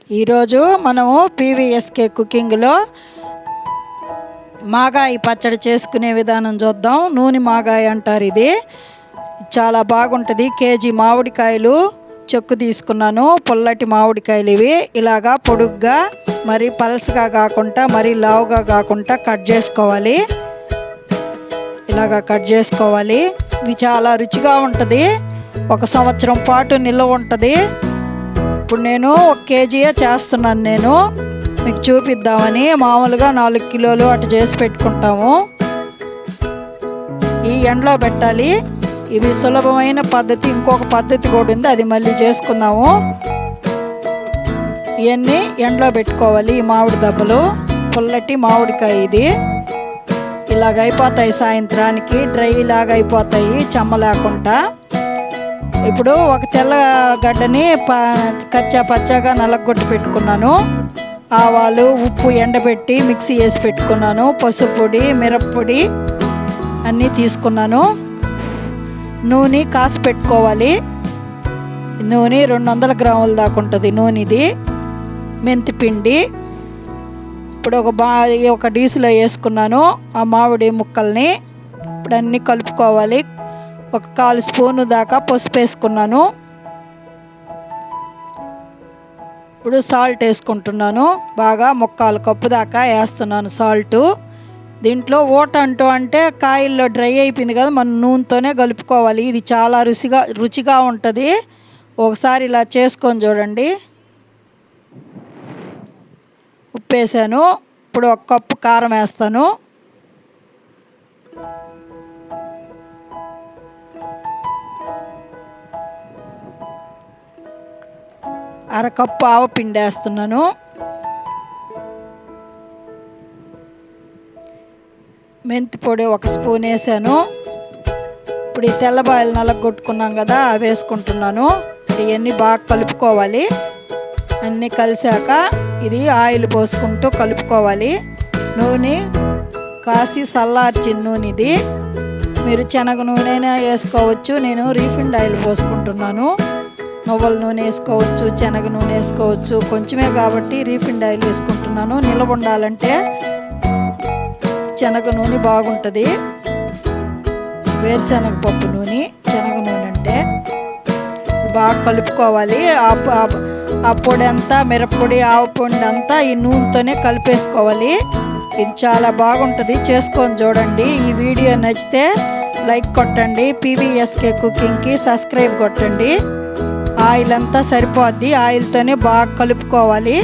ఈరోజు మనము పీవీఎస్కే కుకింగ్లో మాగాయి పచ్చడి చేసుకునే విధానం చూద్దాం. నూనె మాగాయి అంటారు. ఇది చాలా బాగుంటుంది. కేజీ మామిడికాయలు చెక్కు తీసుకున్నాను. పుల్లటి మామిడికాయలు ఇవి. ఇలాగా పొడుగ్గా, మరి పలసగా కాకుండా, మరి లావుగా కాకుండా కట్ చేసుకోవాలి. ఇలాగా కట్ చేసుకోవాలి. ఇది చాలా రుచిగా ఉంటుంది. 1 సంవత్సరం పాటు నిల్వ ఉంటుంది. ఇప్పుడు నేను 1 కేజీయే చేస్తున్నాను. మీకు చూపిద్దామని. మామూలుగా 4 కిలోలు అటు చేసి పెట్టుకుంటాము. ఈ ఎండలో పెట్టాలి. ఇవి సులభమైన పద్ధతి. ఇంకొక పద్ధతి కూడా ఉంది, అది మళ్ళీ చేసుకుందాము. ఇవన్నీ ఎండలో పెట్టుకోవాలి. ఈ మామిడి దెబ్బలు, పుల్లటి మామిడికాయ ఇది. ఇలాగ అయిపోతాయి. సాయంత్రానికి డ్రై లాగా అయిపోతాయి, చెమ్మ లేకుండా. ఇప్పుడు ఒక తెల్ల గడ్డని కచ్చా పచ్చాగా నలగొట్టి పెట్టుకున్నాను. ఆవాలు, ఉప్పు ఎండబెట్టి మిక్సీ వేసి పెట్టుకున్నాను. పసుపు పొడి, మిరప్పొడి అన్నీ తీసుకున్నాను. నూనె కాసి పెట్టుకోవాలి. నూనె 200 గ్రాముల దాకా ఉంటుంది నూనె ఇది. మెంతిపిండి ఇప్పుడు ఒక డీసులో వేసుకున్నాను. ఆ మామిడి ముక్కల్ని ఇప్పుడు అన్నీ కలుపుకోవాలి. ఒక 1/4 స్పూను దాకా పసుపు వేసుకున్నాను. ఇప్పుడు సాల్ట్ వేసుకుంటున్నాను. బాగా 1/4 కప్పు దాకా వేస్తున్నాను సాల్టు. దీంట్లో ఓటంటూ అంటే కాయల్లో డ్రై అయిపోయింది కదా, మనం నూనెతోనే కలుపుకోవాలి. ఇది చాలా రుచిగా ఉంటుంది. ఒకసారి ఇలా చేసుకొని చూడండి. ఉప్పు వేసాను. ఇప్పుడు 1 కప్పు కారం వేస్తాను. అరకప్పు ఆవపిండి వేస్తున్నాను. మెంతి పొడి 1 స్పూన్ వేసాను. ఇప్పుడు ఈ తెల్లబాయలు నలగొట్టుకున్నాం కదా, అవి వేసుకుంటున్నాను. ఇవన్నీ బాగా కలుపుకోవాలి. అన్నీ కలిసాక ఇది ఆయిల్ పోసుకుంటూ కలుపుకోవాలి. నూనె కాసి చల్లార్చిన నూనె ఇది. మీరు శనగ నూనె వేసుకోవచ్చు. నేను రీఫైండ్ ఆయిల్ పోసుకుంటున్నాను. నువ్వుల నూనె వేసుకోవచ్చు, శనగ నూనె వేసుకోవచ్చు. కొంచెమే కాబట్టి రీఫైండ్ ఆయిల్ వేసుకుంటున్నాను. నిల్వ ఉండాలంటే శనగ నూనె బాగుంటుంది. వేరుశనగ పప్పు నూనె, శనగ నూనె అంటే బాగా కలుపుకోవాలి. ఆ పొడి అంతా, మిరప్పొడి, ఆవపొడి అంతా ఈ నూనెతోనే కలిపేసుకోవాలి. ఇది చాలా బాగుంటుంది. చేసుకొని చూడండి. ఈ వీడియో నచ్చితే లైక్ కొట్టండి. పీవీఎస్కే కుకింగ్కి సబ్స్క్రైబ్ కొట్టండి. ఆయిల్ అంతా సరిపోద్ది. ఆయిల్తోనే బాగా కలుపుకోవాలి.